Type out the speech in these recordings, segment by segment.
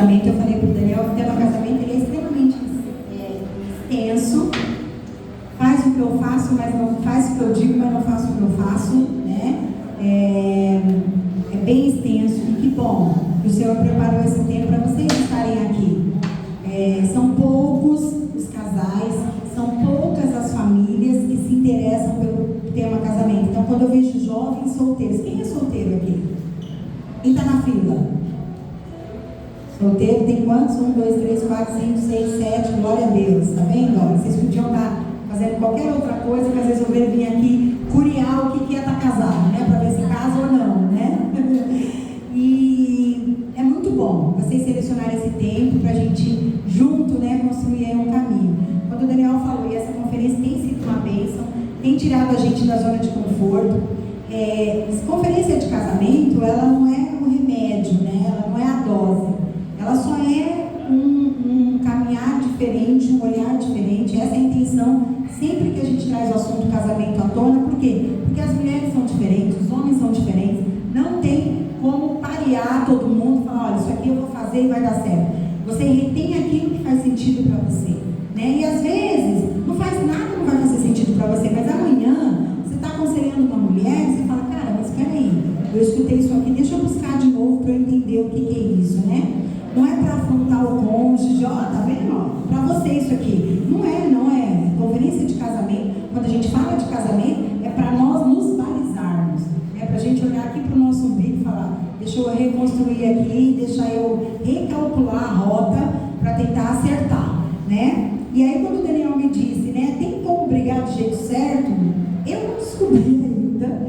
casamento, eu falei para o Daniel que o tema casamento ele é extremamente extenso. Faz o que eu faço, mas não faz o que eu digo, mas não faço o que eu faço, né? É bem extenso e que bom que o Senhor preparou esse tempo para vocês estarem aqui. São poucos os casais, são poucas as famílias que se interessam pelo tema casamento. Então, quando eu vejo jovens solteiros, quem é solteiro aqui? Quem está na fila? Solteiro tem quantos? 1, 2, 3, 4, 5, 6, 7, glória a Deus, tá vendo? Olha, vocês podiam estar fazendo qualquer outra coisa, mas resolveram vir aqui curiar o que é estar casado, né? Para ver se casa ou não, né? E é muito bom vocês selecionarem esse tempo para a gente junto, né, construir aí um caminho. Quando o Daniel falou, e essa conferência tem sido uma bênção, tem tirado a gente da zona de conforto. Conferência de casamento, ela não é um remédio, né? Ela não é a dose, ela só é um caminhar diferente, um olhar diferente. Essa é a intenção sempre que a gente traz o assunto casamento à tona. Por quê? Porque as mulheres são diferentes, os homens são diferentes, não tem como parear todo mundo e falar, olha, isso aqui eu vou fazer e vai dar certo. Você retém aquilo que faz sentido para você, né? E às vezes não faz nada, não vai fazer sentido para você, mas amanhã você está aconselhando uma mulher e você fala, cara, mas peraí, eu escutei isso aqui, deixa eu buscar de novo para eu entender o que é isso, né? Não é para afrontar o cônjuge, ó, tá vendo? Para você isso aqui. Não é. Conferência de casamento, quando a gente fala de casamento, é para nós nos balizarmos. É para a gente olhar aqui para o nosso umbigo e falar, deixa eu reconstruir aqui, deixa eu recalcular a rota para tentar acertar, né? E aí quando o Daniel me disse, né, tem como brigar do jeito certo? Eu não descobri ainda.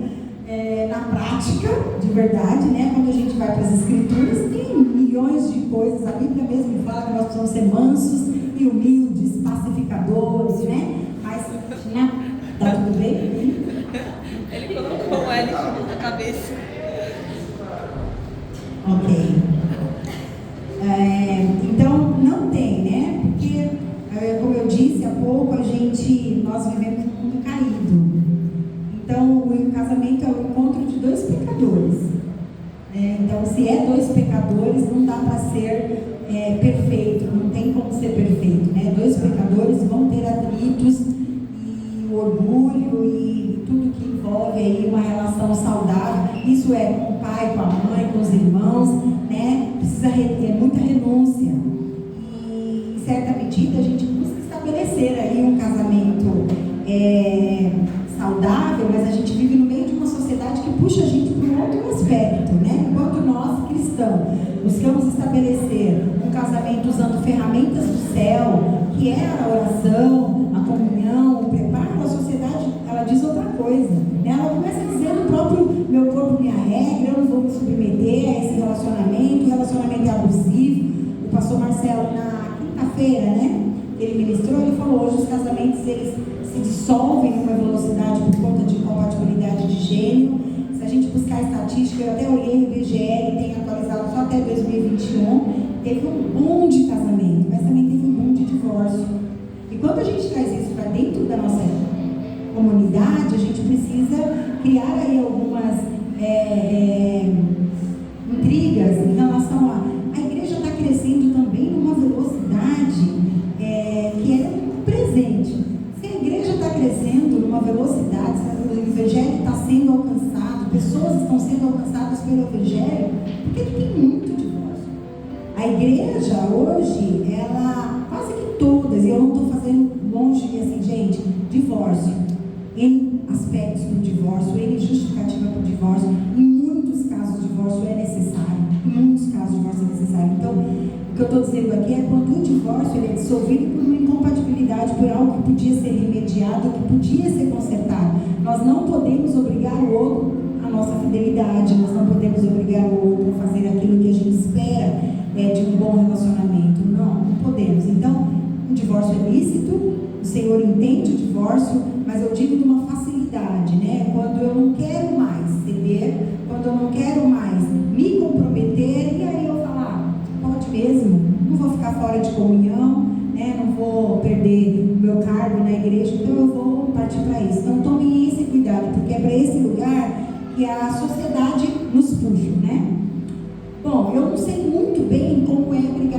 Na prática, de verdade, né? Quando a gente vai para as escrituras, tem milhões de coisas. A Bíblia mesmo fala que nós precisamos ser mansos e humildes, pacificadores, né? Mas, né? Tá tudo bem? Ele colocou o L na cabeça. Ok. Então, não tem, né? Porque, como eu disse há pouco, nós vivemos num mundo caído. Então, o casamento é o encontro de dois pecadores. Então, se é dois pecadores, não dá para ser perfeito, não tem como ser perfeito, né? Dois pecadores vão ter atritos e orgulho e tudo que envolve aí uma relação saudável. Isso é com o pai, com a mãe, com os irmãos, né? Precisa ter muita renúncia. E, em certa medida, a gente busca estabelecer aí um casamento saudável, mas a gente vive no meio de uma sociedade que puxa a gente para um outro aspecto, né? Enquanto nós, cristãos, buscamos estabelecer um casamento usando ferramentas do céu, que é a oração, a comunhão, o preparo, a sociedade, ela diz outra coisa, né? Ela começa dizendo o próprio meu corpo, minha regra, eu não vou me submeter a esse relacionamento, o relacionamento é abusivo. O pastor Marcelo, na quinta-feira, né? Ele ministrou, ele falou, hoje os casamentos, eles se dissolvem numa velocidade por conta de incompatibilidade de gênero. Se a gente buscar estatística, eu até olhei no IBGE, tem atualizado só até 2021, teve um boom de casamento, mas também teve um boom de divórcio. E quando a gente traz isso para dentro da nossa comunidade, a gente precisa criar aí algumas intrigas em relação a igreja está crescendo também numa velocidade que é presente. Se a igreja está crescendo numa velocidade, se o evangelho está sendo alcançado, pessoas estão sendo alcançadas pelo evangelho, porque tem muito divórcio. A igreja hoje, ela, quase que todas, e eu não estou fazendo longe de assim, gente, divórcio, em aspectos do divórcio, em justificativa para o divórcio, em muitos casos o divórcio é necessário, Então, o que eu estou dizendo aqui é quando o divórcio ele é dissolvido por uma incompatibilidade, por algo que podia ser remediado, que podia ser consertado. Nós não podemos obrigar o outro à nossa fidelidade, nós não podemos obrigar o outro a fazer aquilo que a gente espera de um bom relacionamento. Não podemos. Então, o divórcio é lícito, o Senhor entende o divórcio, mas eu digo de uma facilidade, né? Quando eu não quero mais ceder, quando eu não quero mais me comprometer, e aí eu falar, pode mesmo, não vou ficar fora de comunhão, né? Não vou perder o meu cargo na igreja, então eu vou partir para isso. Então tomem esse cuidado, porque é para esse lugar que a sociedade nos puxa, né? Bom, eu não sei muito bem como é brigar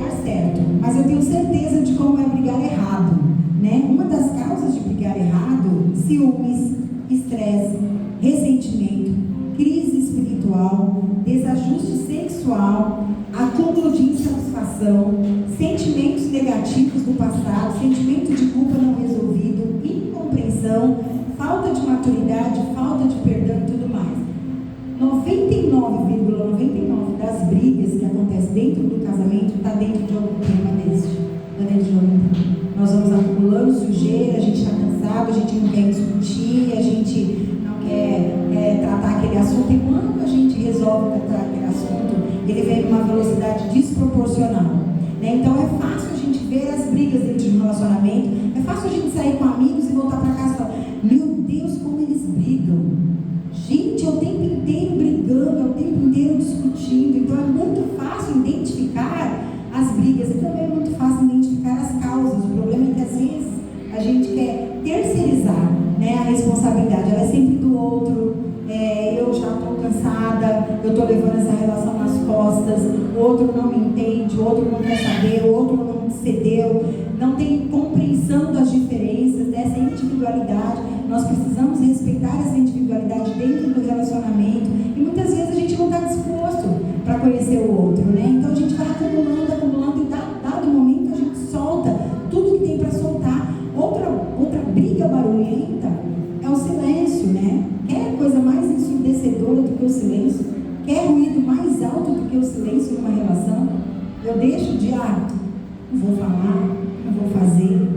estresse, ressentimento, crise espiritual, desajuste sexual, acúmulo de insatisfação, sentimentos negativos do passado, sentimento de culpa não resolvido, incompreensão, falta de maturidade, falta de perdão e tudo mais. 99,99% das brigas que acontecem dentro do casamento está dentro de algum tema desse. Está dentro de algum tema. Nós vamos acumulando sujeira, a gente está cansado, a gente não quer discutir, a gente não quer tratar aquele assunto, e quando a gente resolve tratar aquele assunto, ele vem com uma velocidade desproporcional. Né? Então é fácil a gente ver as brigas dentro de um relacionamento, é fácil a gente sair com amigos e voltar para casa e falar: meu Deus, como eles brigam! Gente, é o tempo inteiro brigando, é o tempo inteiro discutindo. Então é muito fácil identificar as brigas e também é muito fácil identificar as causas. O problema é que às vezes a gente quer terceirizar, né, a responsabilidade. Ela é sempre do outro. Eu já estou cansada, eu estou levando essa relação nas costas, o outro não me entende, o outro não quer saber, o outro não cedeu, não tem compreensão das diferenças, dessa individualidade. Nós precisamos respeitar essa individualidade dentro do relacionamento, e muitas vezes a gente não está disposto para conhecer o outro, né? Então a gente vai acumulando, e dado momento a gente solta tudo que tem para soltar. Outra briga barulhenta é o silêncio, né? Quer coisa mais ensurdecedora do que o silêncio? Quer ruído mais alto do que o silêncio numa relação? Eu deixo de, não vou falar, não vou fazer.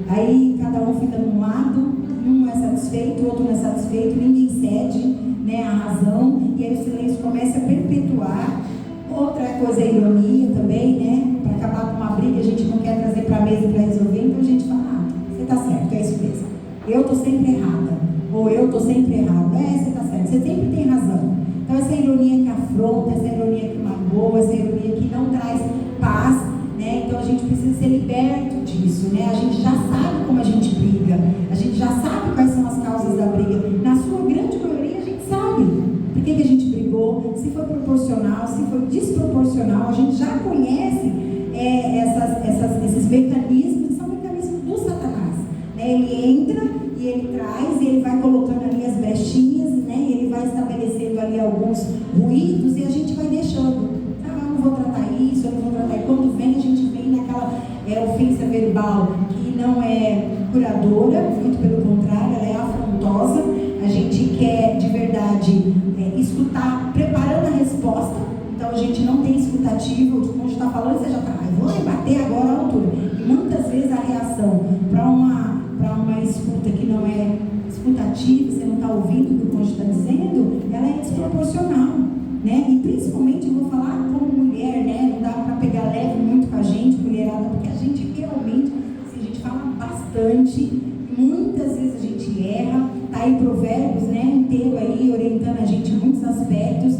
Aí cada um fica num lado, um é satisfeito, o outro não é satisfeito, ninguém cede, né, a razão, e aí o silêncio começa a perpetuar. Outra coisa é ironia também, né? Para acabar com uma briga, a gente não quer trazer para a mesa para resolver, então a gente fala: você está certo, é isso mesmo. Eu estou sempre errada, ou eu estou sempre errado. Você está certo, você sempre tem razão. Então essa ironia que afronta, essa ironia que magoa, essa ironia que não traz paz, né? Então a gente precisa ser liberto disso, né? A gente já sabe como a gente briga, a gente já sabe quais são as causas da briga. Na sua grande maioria a gente sabe por que a gente brigou, se foi proporcional, se foi desproporcional. A gente já conhece esses mecanismos, que são mecanismos do Satanás, né? Ele entra e ele traz, e ele vai colocando ali as brechinhas, né? E ele vai estabelecendo ali alguns ruídos, e a gente vai deixando: eu não vou tratar isso, eu não vou tratar. E quando vem, a gente vem naquela ofensa verbal que não é curadora, muito pelo contrário, ela é afrontosa. A gente quer de verdade escutar, preparando a resposta. Então a gente não tem escutativo. O cônjuge está falando, você já está: eu vou rebater agora à altura. E muitas vezes a reação para uma escuta que não é escutativa, você não está ouvindo o que o cônjuge está dizendo, ela é desproporcional, né? E principalmente eu vou falar como mulher, né? Não dá para pegar leve muito com a gente, mulherada, porque a gente realmente, assim, a gente fala bastante, muitas vezes a gente erra. Tá aí Provérbios, né, inteiro aí orientando a gente em muitos aspectos.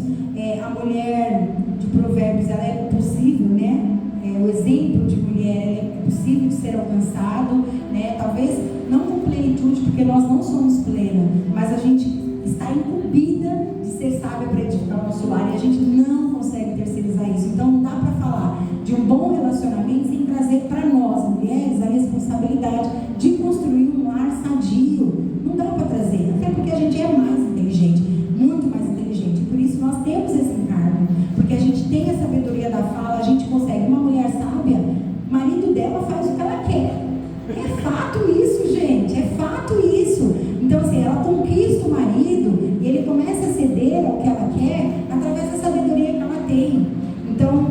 A mulher de Provérbios, ela é possível, né? O exemplo de mulher é possível de ser alcançado, né? Talvez não com plenitude, porque nós não somos plenas, mas a gente está incumbida de ser sábia para edificar o nosso lar, e a gente não consegue terceirizar isso. Então não dá para falar de um bom relacionamento sem trazer para nós, mulheres, a responsabilidade de construir um lar sadio. Não dá para trazer, até porque a gente é mais inteligente, muito mais inteligente. Por isso nós temos esse encargo, porque a gente tem a sabedoria da fala, a gente consegue. Uma mulher sábia, o marido dela faz o que ela quer. É fato isso, gente, é fato isso. Então assim, ela conquista o marido e ele começa a ceder ao que ela quer através da sabedoria que ela tem. Então,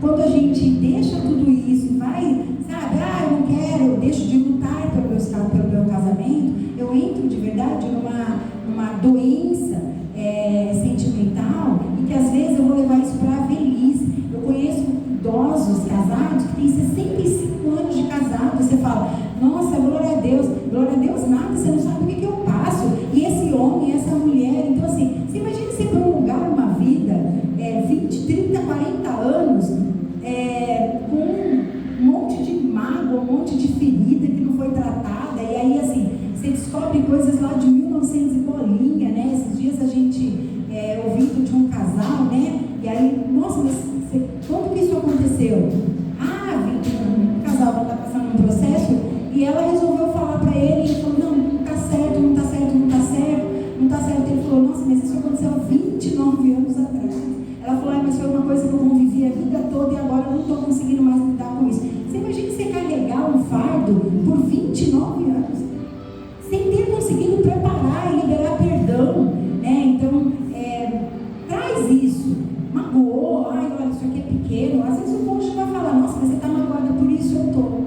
quando a gente deixa tudo isso e vai, sabe, eu não quero, eu deixo de lutar pelo meu casamento, eu entro de verdade numa doença sentimental, e que às vezes eu vou levar isso para a velhice. Eu conheço idosos casados que têm 65 anos de casado, e você fala: nossa, glória a Deus nada, você não sabe o que eu passo, e esse homem, essa mulher. Então assim, você imagina você prolongar uma vida, 20, 30, 40 anos, com um monte de mágoa, um monte de ferida que não foi tratada, e aí assim, você descobre coisas lá de 1900 e bolinha, né? Esses dias a gente toda e agora eu não estou conseguindo mais lidar com isso. Você imagina você carregar um fardo por 29 anos, sem ter conseguido preparar e liberar perdão, né? Então, traz isso. Magoou, ai, olha, isso aqui é pequeno. Às vezes o cônjuge vai falar, nossa, mas você está magoada por isso, eu estou.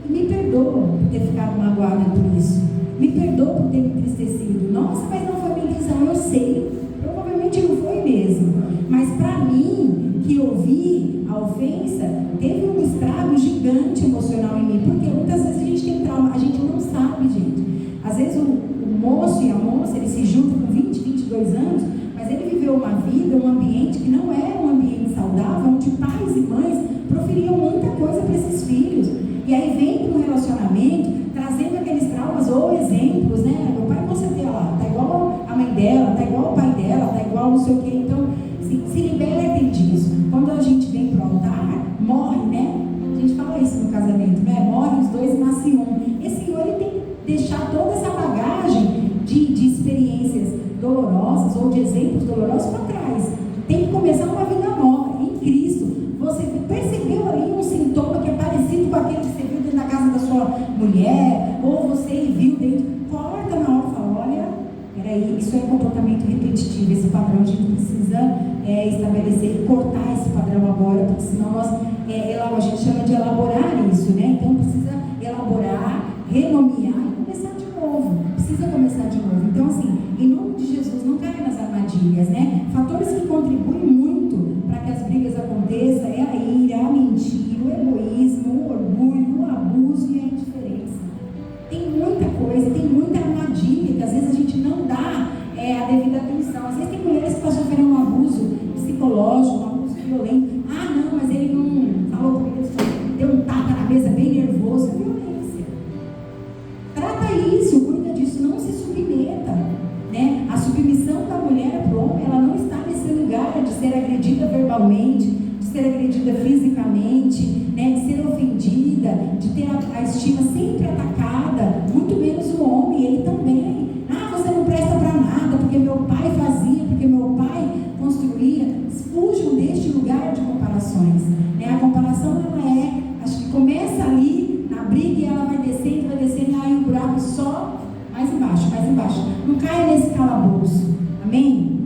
E me perdoa por ter ficado magoada por isso. Me perdoa por ter me entristecido. Nossa, mas não foi minha intenção, eu sei. Provavelmente não foi mesmo. Mas para mim, que ouvi a ofensa, teve um estrago gigante emocional em mim. Porque muitas vezes a gente tem trauma, a gente não sabe, gente. Às vezes o moço e a moça, eles se juntam com 20, 22 anos, mas ele viveu uma vida, um ambiente que não era um ambiente saudável, onde pais e mães proferiam muita coisa para esses filhos. E aí vem para um relacionamento, trazendo aqueles traumas ou exemplos, né? Meu pai com certeza lá, tá igual a mãe dela, tá igual o pai dela, tá igual não sei o quê. Então, se libertem disso. Quando a gente vem para o altar, morre, né? A gente fala isso no casamento, né? Morre os dois e nasce um. Esse Senhor, ele tem que deixar toda essa bagagem de experiências dolorosas ou de exemplos dolorosos para trás. Tem que começar uma vida nova em Cristo. Você percebeu ali um sintoma que é parecido com aquele que você viu dentro da casa da sua mulher, ou você viu dentro, corta na hora e fala, olha, peraí, isso é comportamento repetitivo, esse padrão a gente precisa estabelecer, cortar esse padrão agora, porque senão a gente chama de elaborar isso, né? Então precisa elaborar, renomear e começar de novo. Precisa começar de novo. Então, assim, em nome de Jesus, não caia nas armadilhas, né? Fatores que contribuem muito para que as brigas aconteçam é a ira, a mentira, o egoísmo, o orgulho, o abuso e a indiferença. Tem muita coisa, tem muita armadilha que às vezes a gente não dá a devida atenção. Às vezes tem mulheres que estão sofrendo um abuso psicológico, um abuso violento. Ah, não, mas ele não falou comigo, deu um tapa na mesa bem nervoso. É violência. Trata isso, cuida disso, não se submeta, né? A submissão da mulher para o homem, ela não está nesse lugar de ser agredida verbalmente, de ser agredida fisicamente, né? De ser ofendida, de ter a estima sempre atacada, muito menos o homem, ele também. Ah, você não presta para nada, porque meu pai fazia, porque meu pai construía. Fujam deste lugar de comparações, né? A comparação, ela acho que começa ali na briga e ela vai descendo, e aí o buraco só mais embaixo. Não caia nesse calabouço, amém?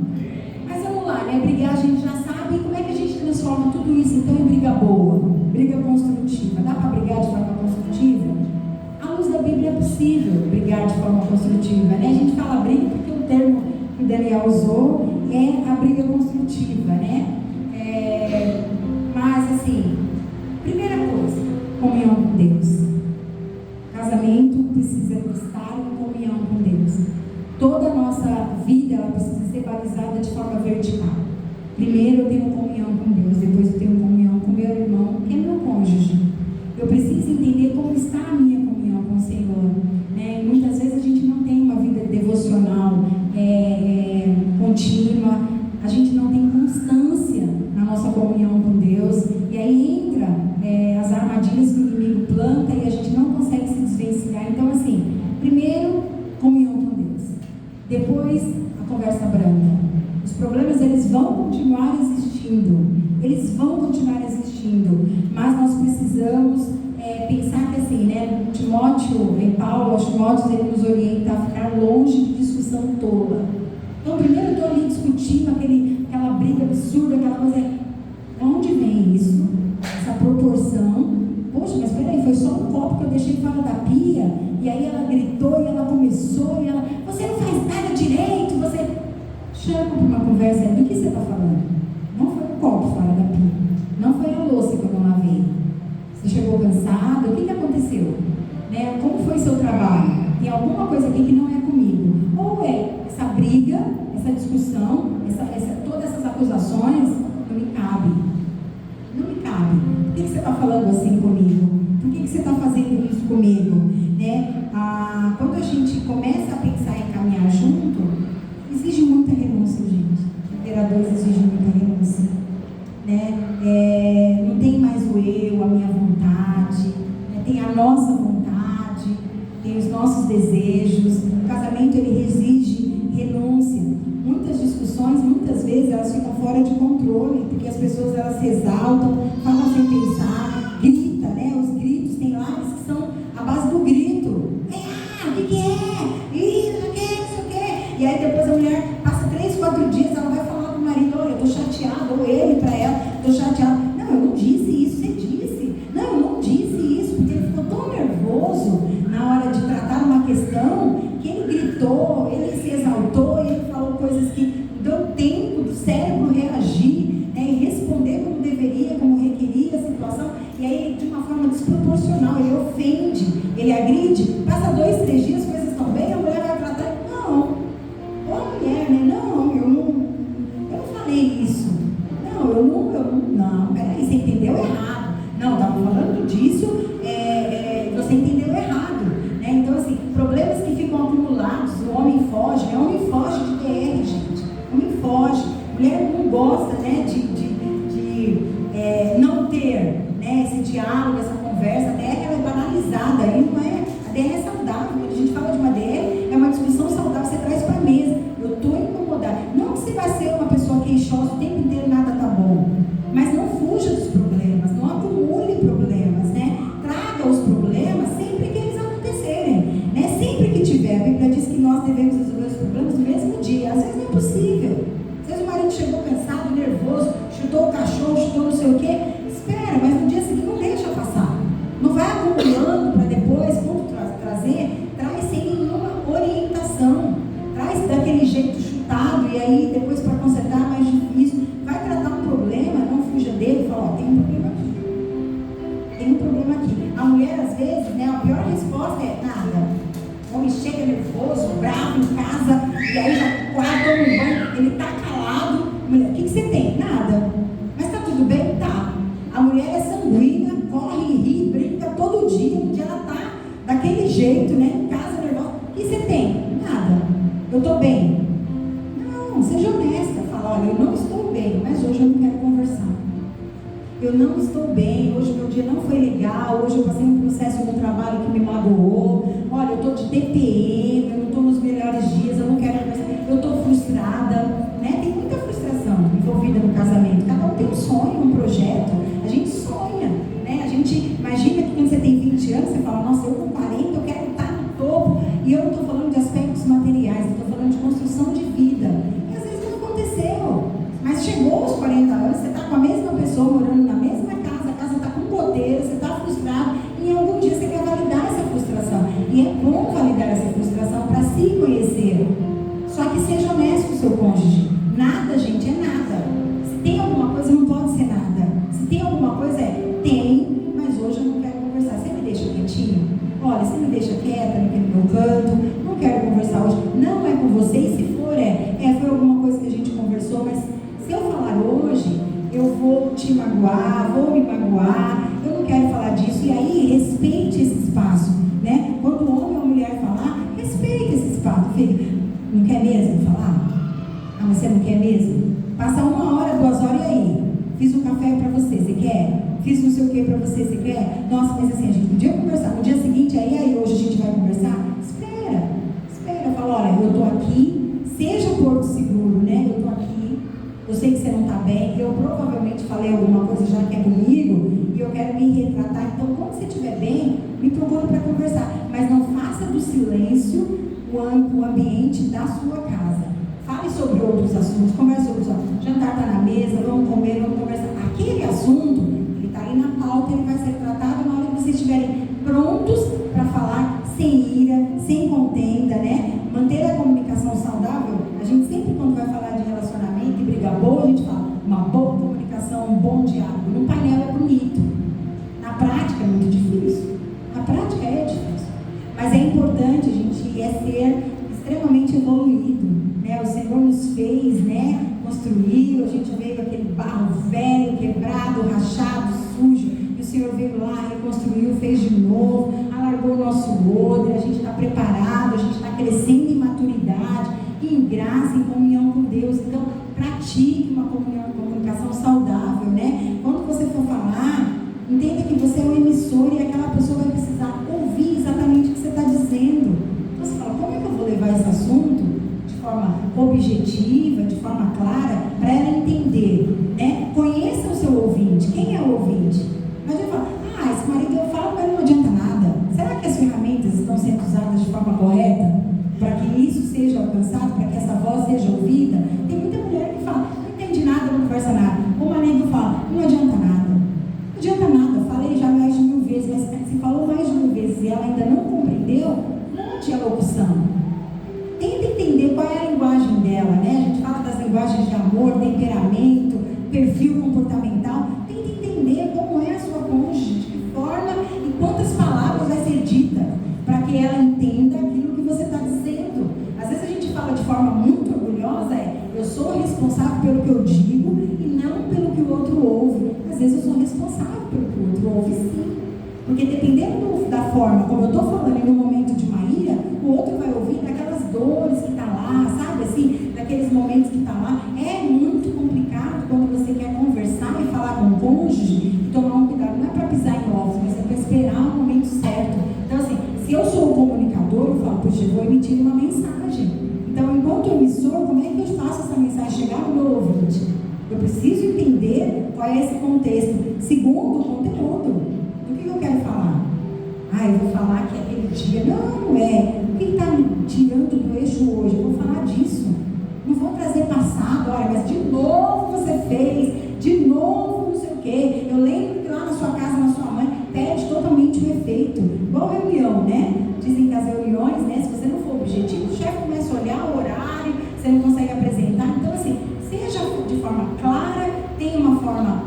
Mas vamos lá, né? Brigar a gente já sabe. Como é que a gente transforma tudo isso então em briga boa, briga construtiva? Dá para brigar de forma construtiva? À luz da Bíblia é possível brigar de forma construtiva, né? A gente fala briga porque o termo que o Daniel usou é a briga construtiva, né? Mas assim, primeira coisa, comunhão com Deus. Casamento precisa estar em comunhão com Deus. Toda a nossa vida ela precisa ser balizada de forma vertical. Primeiro eu tenho comunhão com Deus, depois eu tenho comunhão com meu irmão, que é meu cônjuge. Eu preciso entender como está a minha comunhão com o Senhor, né? E muitas vezes a gente não tem uma vida devocional contínua, a gente não tem constância na nossa comunhão com Deus, e aí entra as armadilhas que o inimigo planta e a gente não consegue se desvencilhar. Então, assim, primeiro, comunhão com Deus, depois a conversa branca. Os problemas, eles vão continuar existindo, mas nós precisamos pensar que assim, né, Timóteo, Timóteo, ele nos orienta a ficar longe de discussão tola. Então, primeiro eu estou ali discutindo aquela briga absurda, aquela coisa. Onde vem isso? Essa proporção. Poxa, mas peraí, foi só um copo que eu deixei fora da pia, e aí ela gritou, e ela começou, e ela, você não faz nada direito, você... Chama para uma conversa, do que você está falando? Não foi um copo fora da pia, não foi a louça que eu não lavei. Você chegou cansado, o que aconteceu? Né? Como foi seu trabalho? Tem alguma coisa aqui que não é comigo. Ou essa briga, essa discussão, todas essas acusações, não me cabe. Não me cabe. Por que você está falando assim comigo? Por que você está fazendo isso comigo? Né? Quando a gente começa a pensar em caminhar junto, exige muita renúncia, gente. Ter a dois exige muita renúncia. Né? Não tem mais o eu, a minha vontade, né? Tem a nossa vontade, tem os nossos desejos. O casamento, ele exige renúncia. Muitas discussões, muitas vezes, elas ficam fora de controle, porque as pessoas, elas se exaltam, falam, de uma forma desproporcional, ele ofende, ele agride, passa 2, 3 dias, as coisas estão bem, a mulher vai tratar, não, ou a mulher, né, não, eu não falei isso, não, peraí, você entendeu errado, não, estava falando disso, você entendeu errado, né, então assim, problemas que ficam acumulados, o homem foge de DR, gente, o homem foge, a mulher não gosta, né, de não ter, né, esse diálogo, essa conversa. A DR ela é banalizada, aí não é, a DR é saudável. Quando a gente fala de uma DR, é uma discussão saudável, você traz para a mesa. Eu estou incomodada. Não que você vai ser uma pessoa queixosa o tempo inteiro, nada tá bom, mas não fuja dos problemas, não acumule problemas, né? Traga os problemas sempre que eles acontecerem, né? Sempre que tiver. A Bíblia diz que nós devemos resolver os problemas no mesmo dia. Às vezes não é possível. Às vezes o marido chegou cansado, nervoso, chutou o cachorro, chutou não sei o quê. Espera, mas no dia seguinte não deixa passar. Não vai acumulando para depois, quando traz sem nenhuma orientação. Traz daquele jeito chutado e aí depois para consertar é mais difícil. Vai tratar um problema, não fuja dele e fala, tem um problema aqui. Tem um problema aqui. A mulher, às vezes, né, a pior resposta é nada. O homem chega nervoso, bravo em casa, e aí já quase toma um banho, ele está calado. Mulher, o que você tem? Nada. Mas está tudo bem? Tá. A mulher é sanguínea, corre, ri, brinca todo dia. Um dia ela está daquele jeito, né? Em casa, nervosa. O que você tem? Nada. Eu estou bem. Não, seja honesta. Fala, olha, eu não estou bem, mas hoje eu não quero conversar. Eu não estou bem, hoje meu dia não foi legal, hoje eu passei um processo no trabalho que me magoou. Olha, eu estou de TPM, eu não estou nos melhores dias, eu não quero conversar, eu estou frustrada, né? Tem muita frustração envolvida no casamento. Cada um tem um sonho, um projeto, a gente sonha, né? A gente imagina que quando você tem 20 anos, você fala, nossa, eu com 40 eu quero estar no topo. E eu não estou falando de aspectos materiais, eu estou falando de construção de vida. E às vezes não aconteceu, mas chegou aos 40 anos, você está com a mesma pessoa morando na mesma casa, a casa está com goteira, você está frustrado, e em algum dia você quer validar essa frustração. E é bom validar essa frustração para se conhecer. Só que seja honesto com o seu cônjuge. Nada, gente, é nada. Se tem alguma coisa, não pode ser nada. Se tem alguma coisa, tem, mas hoje eu não quero conversar. Você me deixa quietinho? Olha, você me deixa quieta naquele meu canto, não quero conversar hoje. Não é com você, e se for, foi alguma coisa que a gente conversou, mas se eu falar hoje, eu vou te magoar, vou me magoar, eu não quero falar disso. E aí, respeite esse espaço, né? Quando o homem ou a mulher falar, respeite esse espaço. Filho, não quer mesmo falar? Ah, mas você não quer mesmo? Passa 1 hora, 2 horas, e aí? Fiz um café pra você quer? Fiz não sei o que pra você quer? Nossa, mas assim, a gente podia conversar. No dia seguinte, aí hoje a gente vai conversar? Espera, fala, olha, eu tô aqui, seja um porto seguro, né? Eu tô aqui, eu sei que você não tá bem, eu provavelmente falei alguma coisa já que é comigo, e eu quero me retratar. Então, quando você estiver bem, me procura para conversar. Mas não faça do silêncio o ambiente da sua casa. Fale sobre outros assuntos, converse sobre os assuntos. Jantar está na mesa, vamos comer, vamos conversar. Aquele assunto, ele está ali na pauta, ele vai ser tratado na hora que vocês estiverem prontos para falar sem ira, sem contenda, né? Manter a comunicação saudável. A gente sempre, quando vai falar de relacionamento e briga boa, a gente fala uma boa comunicação, um bom diálogo. No painel é bonito. Na prática é muito difícil. Na prática é difícil. Mas é importante a gente ser extremamente evoluído, né? O Senhor nos fez, né? Construiu, a gente veio aquele barro velho, quebrado, rachado, sujo, e o Senhor veio lá, reconstruiu, fez de novo, alargou o nosso odre, a gente está preparado, a gente está crescendo em maturidade, em graça, em comunhão com Deus. Então, pratique uma comunicação saudável, né? Quando você for falar, entenda que você é um emissor e aquela pessoa vai precisar ouvir exatamente o que você está dizendo. Então você fala, como é que eu vou levar esse assunto de forma objetiva, de forma clara, para ela entender, né? Conheça o seu ouvinte. Quem é o ouvinte? Não adianta falar, esse marido eu falo, mas não adianta nada. Será que as ferramentas estão sendo usadas de forma correta para que isso seja alcançado, para que essa voz seja ouvida? Tem muita mulher que fala, não entende nada, não conversa nada. O marido fala, não adianta nada. Não adianta nada, falei já mais de 1000 vezes, mas se falou mais de 1000 vezes e ela ainda não compreendeu, monte a locução. Tenta entender qual é a linguagem dela, né? A gente fala das linguagens de amor, temperamento, perfil comportamental. Tenta entender como é a sua cônjuge, de que responsável pelo que eu digo e não pelo que o outro ouve. Às vezes eu sou responsável pelo que o outro ouve, sim. Porque dependendo da forma como eu estou falando em um momento de uma ira, o outro vai ouvir daquelas dores que está lá, sabe assim? Daqueles momentos que está lá. É muito complicado quando você quer conversar e falar com o cônjuge e tomar um cuidado. Não é para pisar em ovos, mas é para esperar o momento certo. Então assim, se eu sou o comunicador, eu falo, puxa, eu vou emitir uma mensagem. Então, enquanto emissor, como é que eu faço essa mensagem chegar no meu ouvinte? Eu preciso entender qual é esse contexto. Segundo, o conteúdo. Do que eu quero falar? Eu vou falar que aquele dia. Não, o que está me tirando do eixo hoje? Eu vou falar disso. Não vou trazer passado, olha, mas de novo você fez, de novo não sei o quê. Eu lembro que lá na sua casa, na sua mãe, perde totalmente o efeito. Igual reunião, né? Dizem que as reuniões, né? Se você não for objetivo, o chefe começa a olhar o horário, você não consegue apresentar. Então, assim, seja de forma clara, tenha uma forma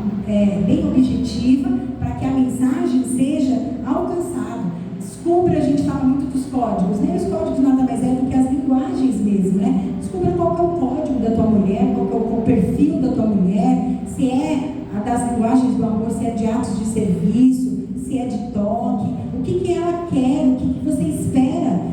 bem objetiva, para que a mensagem seja alcançada. Descubra, a gente fala muito dos códigos, né? Os códigos nada mais é do que as linguagens mesmo, né? Descubra qual que é o código da tua mulher, qual que é o perfil da tua mulher, se é a das linguagens do amor, se é de atos de serviço, se é de toque, o que ela quer, o que você espera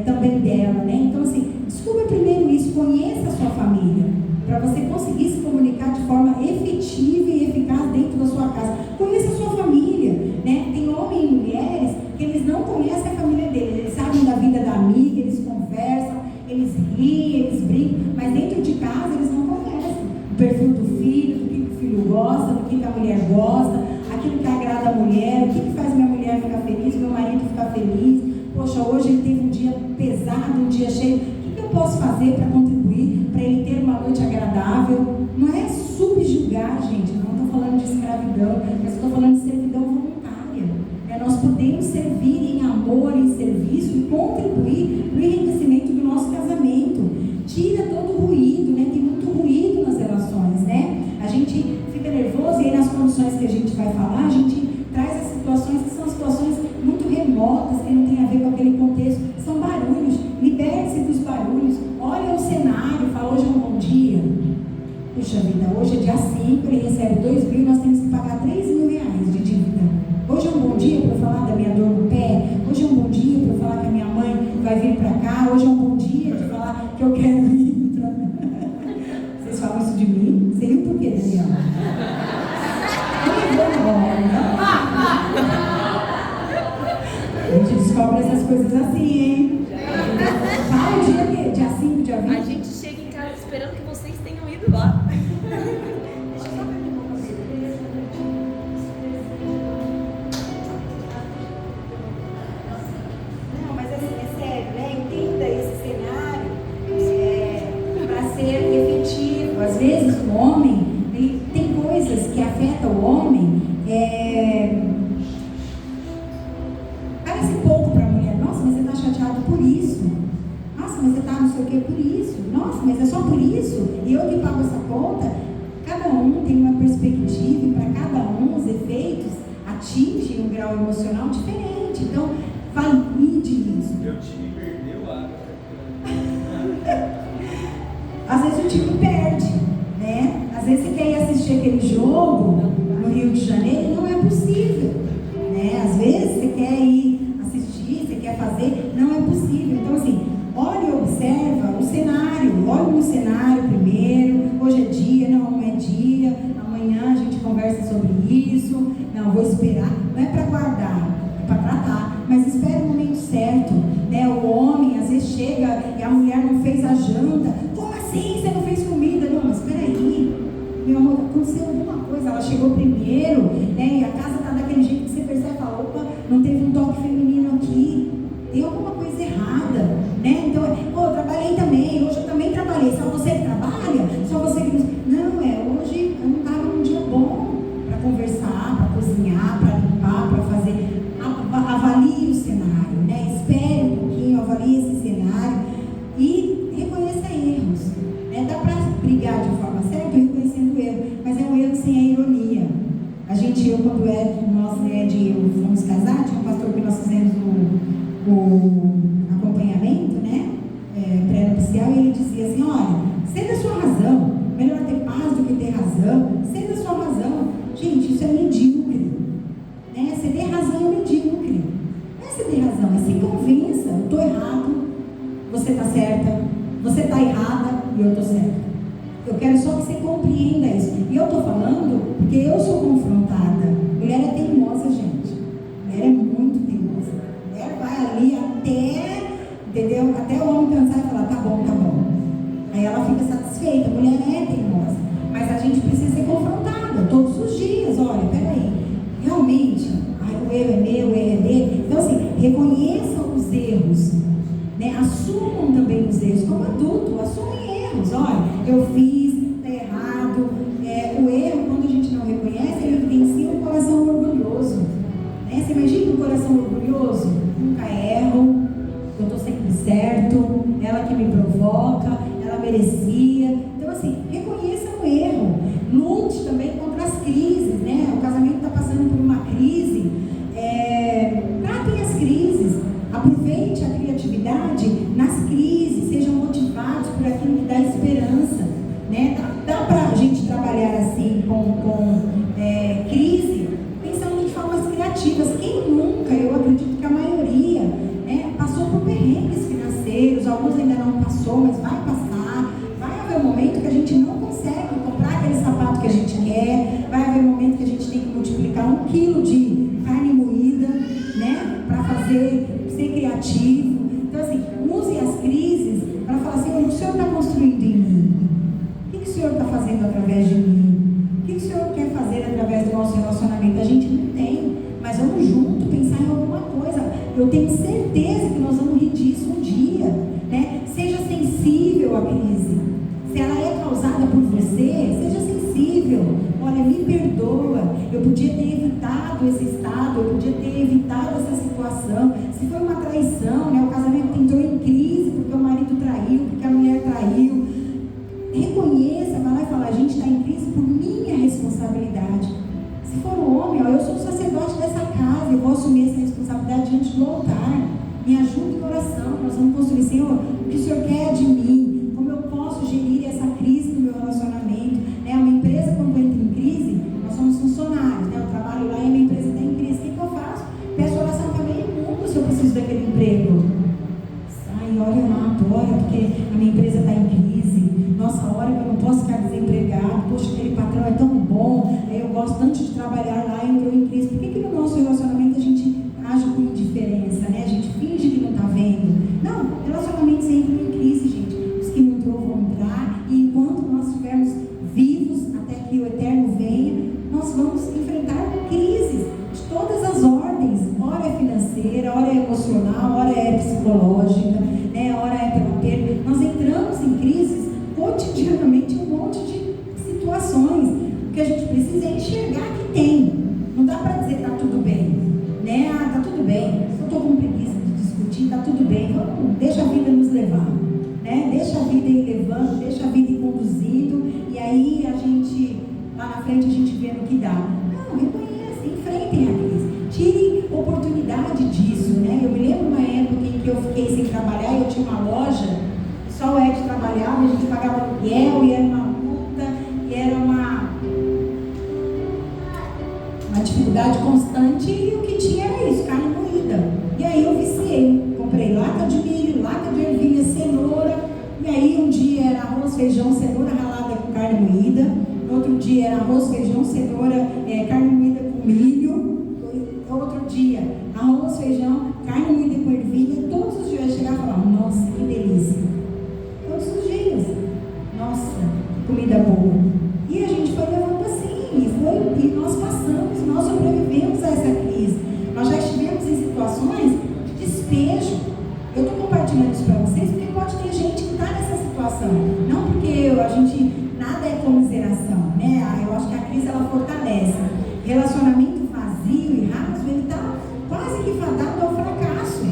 também dela, né? Então, assim, descubra primeiro isso, conheça a sua família, para você conseguir se comunicar de forma efetiva e eficaz dentro da sua casa. Conheça a sua família, né? Tem homens e mulheres que eles não conhecem a família deles, eles sabem da vida da amiga, eles conversam, eles riem, eles brincam, mas dentro de casa eles não conhecem o perfil do filho, do que o filho gosta, do que a mulher gosta, aquilo que agrada a mulher, o que faz minha mulher ficar feliz, meu marido ficar feliz. Poxa, hoje ele teve um dia pesado, um dia cheio, o que eu posso fazer para contribuir, para ele ter uma noite agradável? Não é subjugar, gente, não estou falando de escravidão, mas estou falando de servidão voluntária. Nós podemos servir em amor, em serviço e contribuir para o enriquecimento do nosso casamento. Tira todo o ruído, né? Tem muito ruído nas relações, né? A gente fica nervoso e aí nas condições que a gente vai falar, a gente traz as situações que são situações muito remotas, que não tem a ver com aquele contexto, são barulhos. Liberte-se dos barulhos, olha o cenário, fala, hoje é um bom dia. Puxa vida, hoje é dia 5, ele recebe 2 mil, nós temos que pagar 3 mil reais de dívida. Hoje é um bom dia para eu falar da minha dor no pé, hoje é um bom dia para eu falar que a minha mãe vai vir para cá, hoje é um bom dia de falar que eu quero ir para... Vocês falam isso de mim? Seria por quê, Daniel? A gente descobre essas coisas assim, hein? Fala o dia que? Dia 5, dia 20? A gente chega em casa esperando que vocês tenham ido lá. Não, mas assim, é sério, né? Entenda esse cenário para ser efetivo. Às vezes o homem, ele tem coisas que afetam o homem, parece pouco para a mulher. Nossa, mas você está chateado por isso. Nossa, mas você está não sei o que por isso. Nossa, mas é só por isso. E eu que pago essa conta. Cada um tem uma perspectiva e para cada um os efeitos atingem um grau emocional diferente. Então, valide isso. Meu time perdeu a... Às vezes o time perde, né? Às vezes você quer ir assistir aquele jogo no Rio de Janeiro e não é possível, né? Às vezes você quer ir assistir, você quer fazer, não é possível. Então, assim, olha e observa o cenário, olha no cenário primeiro. Hoje é dia, não é dia, amanhã a gente conversa sobre isso. Não, vou esperar, não é para guardar, é para tratar, mas espera o momento certo, né? O homem às vezes chega e a mulher não fez a janta. Como assim? Você não fez comida? Não, mas espera aí, meu amor, aconteceu alguma coisa, ela chegou primeiro, né? E a casa está daquele jeito que você percebe, fala, opa, não teve um toque feminino aqui, tem alguma coisa errada, né? Então, eu trabalhei também, hoje eu também trabalhei, só você que trabalha? Só você que não, hoje eu não estava num dia bom para conversar, para cozinhar, para limpar, para fazer. Avalie o cenário, né? Espere um pouquinho, avalie esse cenário e reconheça erros, né? Dá para brigar de forma certa reconhecendo o erro, mas é um erro sem a ironia. A gente razão, é se convença, eu estou errado, você está certa, você está errada e eu estou certa. Eu quero só que você compreenda isso. E eu estou falando porque eu sou confrontada. Mulher é teimosa, gente. Mulher é muito teimosa. Mulher vai ali até, entendeu? Até o homem cansar e falar, tá bom, tá bom. Aí ela fica satisfeita. Mulher é teimosa. Mas a gente precisa ser confrontada todos os dias. Olha, peraí. Realmente, o erro é meu, o erro é dele. Então, assim, reconheçam os erros. Né? Assumam também os erros. Como adulto, assumem erros. Olha, eu fiz, está errado. O erro, quando a gente não reconhece, ele evidencia um coração orgulhoso. Né? Você imagina um coração orgulhoso? Nunca erro, eu estou sempre certo, ela que me provoca, ela merecia. Então, assim, reconheça o erro. Lute também contra as crises, né? O casamento está passando por uma crise. Tratem as crises. Aproveite a criatividade nas crises. Sejam motivados por aquilo que dá esperança. Né? Dá para a gente trabalhar assim com crise, pensando de formas criativas. Quem nunca, eu acredito que a maioria, passou por perrengues financeiros, alguns ainda não passou, mas vai passar. Vai haver um momento que a gente não consegue comprar aquele sapato que a gente quer, vai haver um momento que a gente tem que multiplicar 1 quilo de carne moída, né? Para ser criativo. Então, assim, use as crises para falar assim, o que o Senhor está construindo em mim? O que o Senhor está fazendo através de mim? O que o Senhor quer fazer através do nosso relacionamento? A gente não tem, mas vamos junto pensar em alguma coisa. Eu tenho certeza que nós vamos rir disso um dia, né? Seja sensível à crise. Se ela é causada por você, seja sensível. Olha, me perdoa. Eu podia ter evitado esse estado, eu podia ter evitado essa situação. Se foi uma traição, né? O casamento entrou em crise porque o marido traiu, porque a mulher traiu. Reconheça, vai lá e fala, a gente está em crise por minha responsabilidade. Se for um homem, eu sou o sacerdote dessa casa, eu vou assumir essa responsabilidade diante do altar. Me ajude em oração, nós vamos construir, Senhor, o que o Senhor quer de mim, como eu posso gerir essa crise no meu relacionamento. Uma empresa, quando entra em crise, nós somos funcionários, eu trabalho lá e a minha empresa está em crise. O que eu faço? Peço oração para meio mundo se eu preciso daquele emprego. Ai, olha lá, adora, porque a minha empresa está em crise. Nossa, hora que eu não posso ficar desempregado. Poxa, aquele patrão é tão bom. Eu gosto tanto de trabalhar lá e entrou em crise. Por que no nosso relacionamento a gente age com indiferença, né? A gente finge que não está vendo. Não, relacionamentos entram em crise, gente. Os que não entrou vão entrar. E enquanto nós estivermos vivos, até que o Eterno venha, nós vamos enfrentar crises de todas as ordens. Ora é financeira, ora é emocional, ora é psicológica, né? Ora é pela perda. Nós entramos em crises cotidianamente, um monte de situações. O que a gente precisa é enxergar que tem. Não dá para dizer que está tudo bem, né? Está tudo bem, eu estou com preguiça de discutir, está tudo bem, vamos, deixa a vida nos levar, né? Deixa a vida ir levando, deixa a vida ir conduzindo, e aí a gente, lá na frente a gente vê no que dá. Não, reconheça, enfrentem a crise, tirem oportunidade disso, né? Eu me lembro uma época em que eu fiquei sem trabalhar e eu tinha uma loja. Só o Ed trabalhava, a gente pagava aluguel e era uma luta, e era uma dificuldade constante, e o que tinha era isso, carne moída. E aí eu viciei, comprei lata de milho, lata de ervilha, cenoura, e aí um dia era arroz, feijão, cenoura ralada com carne moída, no outro dia era arroz, feijão, cenoura, carne moída com milho, outro dia arroz, feijão, carne moída com ervilha. Todos os dias eu chegava e falava, nossa, que delícia. Todos os dias. Nossa, comida boa. E a gente foi levando assim, e nós passamos, nós sobrevivemos a essa crise. Nós já estivemos em situações de despejo. Eu estou compartilhando isso para vocês porque pode ter gente que está nessa situação. Não porque a gente, nada é comiseração, né? Eu acho que a crise ela fortalece. Relacionamento vazio e raso, ele está quase que fadado ao fracasso.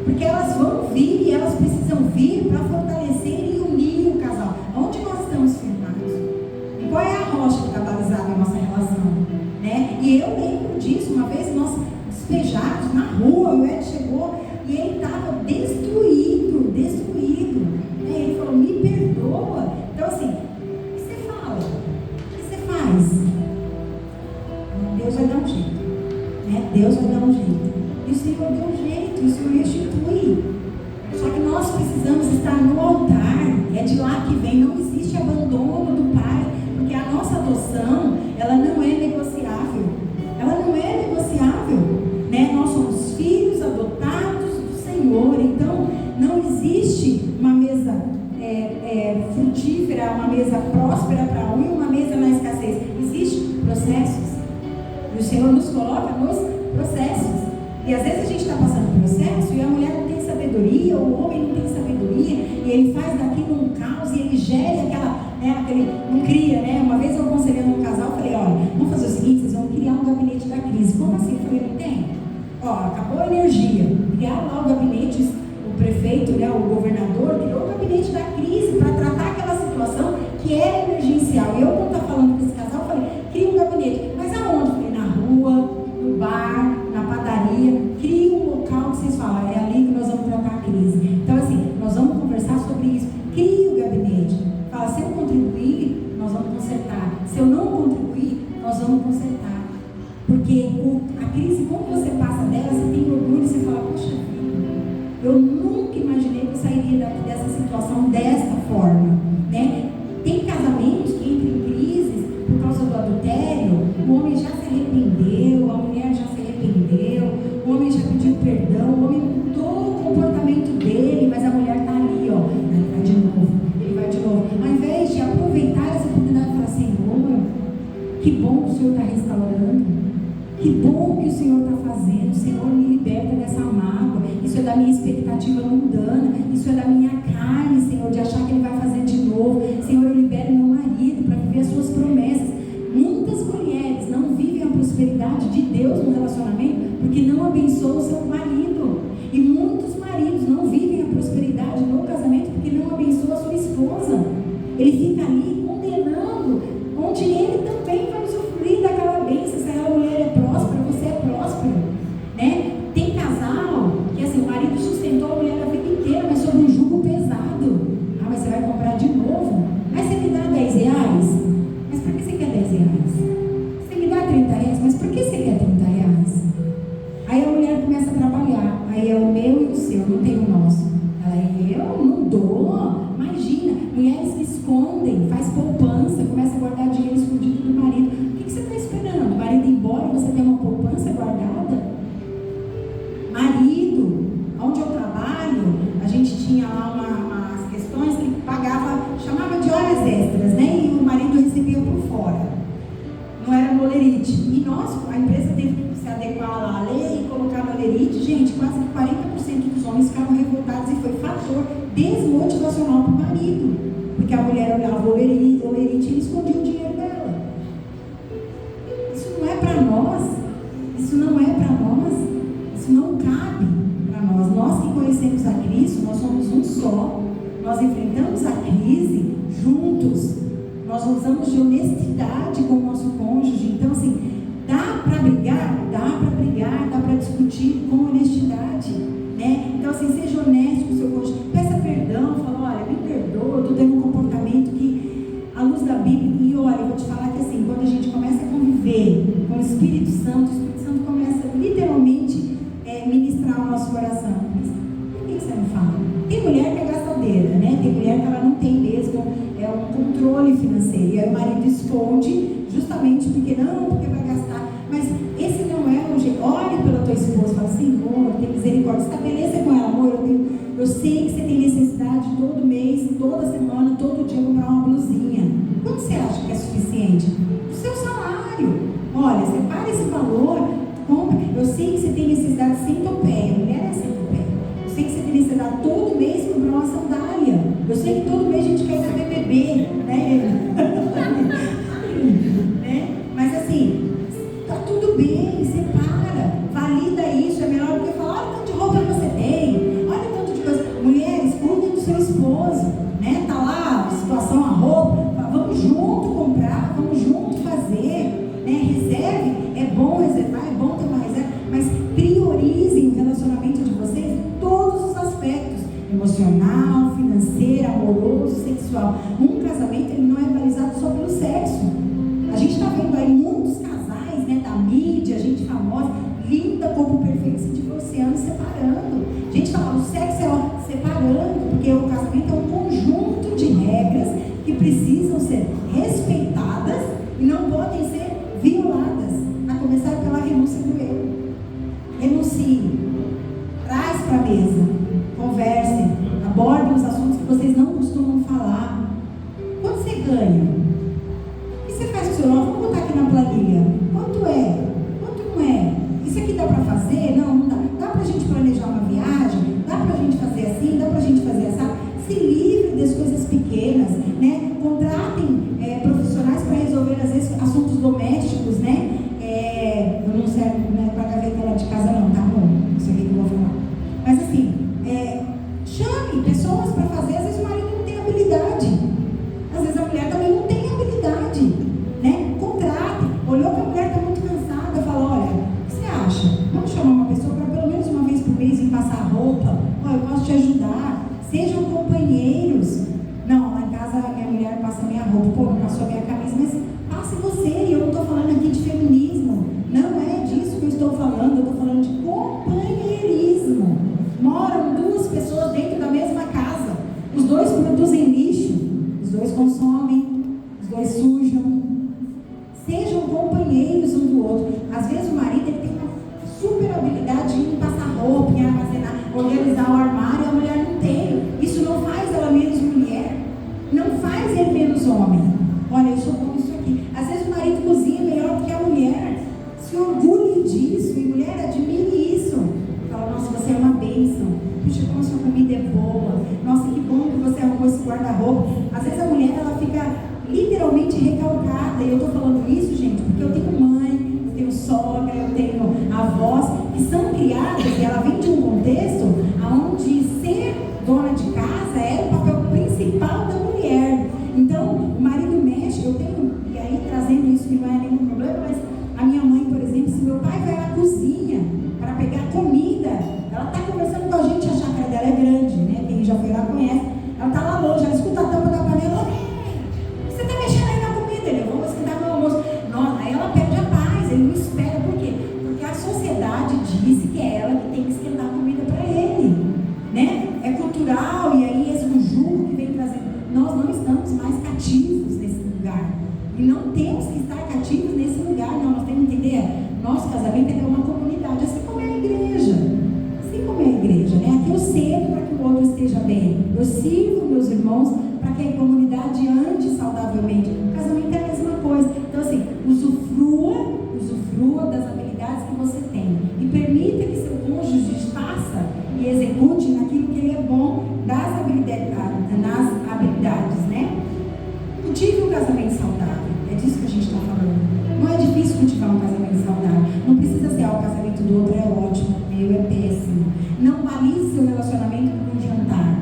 Porque elas vão vir e elas precisam vir para fortalecer e unir o casal. Onde nós estamos firmados? E qual é a rocha que está balizada a nossa relação? Né? E eu lembro disso, uma vez nós despejados na rua, o Ed chegou e ele estava destruído. Né? Ele falou, me perdoa. Então assim, o que você fala? O que você faz? Deus vai dar um jeito. Né? Deus vai dar um jeito. jeito. E o Senhor deu um jeito, e o Senhor restitui. Só que nós precisamos estar no altar. É de lá que vem, não existe abandono do Pai, porque a nossa adoção, ela não é negociável. Ela não é negociável, né? Nós somos filhos adotados do Senhor. Então, não existe uma mesa frutífera, uma mesa próspera para um e uma mesa na escassez. Existem processos. E o Senhor nos coloca nos processos. E às vezes a gente está passando por processo e a mulher não tem sabedoria, ou o homem não tem sabedoria, e ele faz daquilo um caos e ele gera não cria, né? Uma vez eu aconselhando um casal, falei, olha, vamos fazer o seguinte, vocês vão criar um gabinete da crise. Como assim? Eu falei, não tem? Ó, acabou a energia, criaram lá o gabinete, o prefeito, né, o governador, criou o gabinete da crise para tratar aquela situação que era emergencial. E eu, quando estava falando com esse casal, eu falei, cria um gabinete. Mas aonde? Eu falei, na rua, no bar, na padaria, cria um local que vocês falam, é ali que nós vamos tratar a crise. Então, assim, nós vamos conversar sobre isso. Crie o gabinete. Fala, se eu contribuir, nós vamos consertar. Se eu não contribuir, nós vamos consertar. Porque a crise, quando você passa dela, você tem orgulho e você fala, poxa vida, eu nunca imaginei que eu sairia dessa situação desta forma, né? Tem casamentos que entram em crises por causa do adultério, o homem já se arrependeu, a mulher já se arrependeu, o homem já pediu perdão, o homem mudou o comportamento dele, mas a mulher está ali, ó, ele vai de novo. Ao invés de aproveitar essa oportunidade e falar, Senhor, que bom que o Senhor está restaurando, que bom que o Senhor está fazendo, Senhor, me liberta dessa mágoa, isso é da minha expectativa mundana, isso é da minha carne, Senhor, de achar que Ele vai fazer de novo. Senhor, eu libero meu marido para viver as suas promessas. Muitas mulheres não vivem a prosperidade de Deus no relacionamento porque não abençoam o seu marido, e muitos maridos não vivem a prosperidade no casamento porque não abençoam a sua esposa. Ele fica ali condenando, onde ele também vai usufruir daquela bênção. Se a mulher é próspera, você é próspero, né? Tem casal que assim, o marido sustentou a mulher a vida inteira, mas sob um jugo pesado. Ah, mas você vai comprar de novo? Mas você me dá 10 reais? Mas por que você quer 10 reais? Você me dá 30 reais? Mas por que você quer 30 reais? Aí a mulher começa a trabalhar. Aí é o meu e o seu, não tem o nosso. Aí eu não dou. Imagina, mulheres que escondem, faz poupança, começa a guardar dinheiro escondido do marido. O que você está esperando? O marido ir embora e você tem uma poupança guardada? Marido, onde eu trabalho, a gente tinha lá umas questões que pagava, chamava de horas extras, né? E o marido recebia por fora. Não era no olerite. E nós, a empresa teve que se adequar lá à lei e colocar no olerite. Gente, quase que 40% dos homens ficaram revoltados e foi fator desmotivacional para o marido. Porque a mulher olhava o olerite e ele escondia o dinheiro dela. Isso não é para nós. Isso não é para nós. Isso não cabe para nós. Nós que conhecemos a Cristo, nós somos um só. Nós enfrentamos a crise juntos. Nós usamos de honestidade com o nosso cônjuge. Então, assim, dá para brigar, dá para discutir com honestidade, né? Então, assim, seja honesto com o seu cônjuge. Peça perdão, fala, olha, me perdoa, estou tendo um comportamento que, à luz da Bíblia, e olha, eu vou te falar que assim, quando a gente começa a conviver com o Espírito Santo começa literalmente ministrar o nosso coração. Por que você não fala? Tem mulher que é gastadeira, né? Tem mulher que ela não tem mesmo um controle financeiro, e aí o marido esconde justamente porque vai gastar. Mas esse não é o jeito. Olhe pela tua esposa e fala, Senhor, tem misericórdia, estabeleça com ela, amor, eu sei que você tem necessidade todo mês, toda semana, todo dia comprar uma blusinha. Quanto você acha que é suficiente? O seu salário. Olha, separa esse valor, compra. Eu sei que você tem necessidade sem topeia, mulher é sem topeia. Eu sei que você tem necessidade todo mês comprar uma sandália. Eu sei que todo mês a gente quer saber beber, né? Né? Mas assim, tá tudo bem, separa, valida isso, é melhor do que falar, olha o tanto de roupa que você tem, olha o tanto de coisa. Mulheres, cuidem do seu esposo, né? Tá lá, situação, a roupa, vamos junto comprar, vamos junto fazer, né? Reserve, é bom reservar, é bom ter uma reserva, mas priorizem o relacionamento de vocês em todos os aspectos, emocional, financeiro, amoroso, sexual. Um casamento, ele não é balizado só pelo sexo. A gente está vendo aí muitos casais, né, da mídia, gente famosa, linda, corpo perfeito, renuncie, traz para a mesa, conversem, abordem os assuntos que vocês não costumam falar. Quanto você ganha? O que você faz com o seu nome? Vamos botar aqui na planilha. Quanto é? Quanto não é? Isso aqui dá para fazer? Não, não dá. Dá para a gente planejar uma viagem? Dá para a gente fazer assim? Dá para a gente fazer assim? Se livre das coisas pequenas, né? Contratem profissionais para resolver, às vezes, assuntos domésticos, né? Eu não serve, né, para gaveta lá de casa não, tá bom? Isso aqui que eu vou falar. Mas assim, chame pessoas para fazer. Às vezes o marido não tem habilidade, às vezes a mulher também não tem habilidade, né? Contrate. Olhou que a mulher está muito cansada, fala: olha, o que você acha? Vamos chamar uma pessoa para pelo menos uma vez por mês vir passar a roupa? Olha, eu posso te ajudar. Sejam companheiros. Não, lá em casa a minha mulher passa minha roupa. Pô, não passou a minha camisa, mas passe você. E eu não estou falando aqui de feminismo. Não é disso que eu estou falando. Eu estou falando de companheirismo. Moram duas pessoas dentro da mesma casa. Os dois produzem lixo. Os dois consomem. Os dois sujam. Sejam companheiros um do outro. Às vezes o marido ele tem uma super habilidade em passar roupa, em armazenar, organizar o armário. A mulher não tem. Isso não faz ela menos mulher. Não faz ele menos homem. Olha, eu sou bom nisso aqui. Às vezes o marido cozinha melhor do que a mulher. Se orgulhe disso. E mulher, admire isso. Fala: nossa, você é uma bênção. Puxa, como a sua comida é boa. Nossa, que bom que você arrumou esse guarda-roupa. Às vezes a mulher, ela fica literalmente recalcada. E eu estou falando isso, gente, porque eu tenho mãe, eu tenho sogra, eu tenho avós que são criadas, e ela vem de um contexto onde ser dona de casa era o papel principal da mulher. Então, o marido mexe, eu tenho, e aí trazendo isso que não é nenhum problema, mas a minha mãe, por exemplo, se meu pai vai à cozinha para pegar comida, ela está conversando com a gente, a chácara dela é grande, né? Quem já foi lá conhece. Ela está lá longe, ela escuta a tampa da panela: você está mexendo aí na comida? Ele: vamos esquentar meu almoço. Nossa, aí ela perde a paz, ele não espera. Por quê? Porque a sociedade diz que é ela que tem que esquentar a comida para ele, né? É cultural, e aí esse jugo que vem trazendo. Nós não estamos mais cativos nesse lugar. E não temos que estar cativos nesse lugar, não. Nós temos que entender, nosso casamento é uma comunidade, assim como é a igreja. Assim como é a igreja, né? Aqui eu cedo para que o outro esteja bem. Eu sirvo meus irmãos para que a comunidade ande saudavelmente. O casamento é a mesma coisa. Então, assim, usufrua das habilidades que você tem. E permita que seu cônjuge faça e execute naquilo que ele é bom nas habilidades, né? Cultive um casamento saudável. É disso que a gente está falando. Não é difícil cultivar um casamento saudável. Não precisa ser: o casamento do outro é ótimo, o meu é péssimo. Não balize seu relacionamento por um jantar.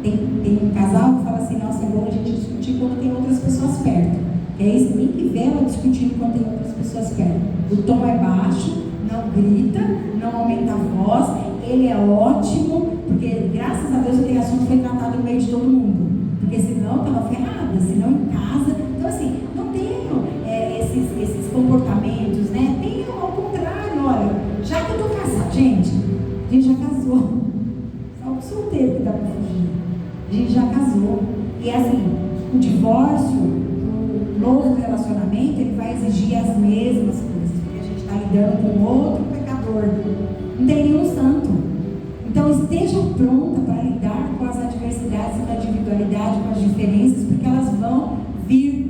Tem um casal que fala assim: nossa, é bom a gente discutir quando tem outras pessoas perto. É isso, nem que vela discutindo quando tem outras pessoas perto. O tom é baixo, não grita, não aumenta a voz. Ele é ótimo, porque graças a Deus aquele assunto foi tratado no meio de todo mundo. Porque senão estava ferrada, senão em casa. Então, assim, não tenham esses comportamentos, né? Tenham ao contrário. Olha, já que eu estou casada, gente, a gente já casou. Só o solteiro que dá para fugir. A gente já casou. E assim, o divórcio, o novo relacionamento, ele vai exigir as mesmas coisas, porque a gente está lidando com outro pecador. Não tem nenhum santo. Então esteja pronta para lidar com as adversidades da individualidade, com as diferenças, porque elas vão vir.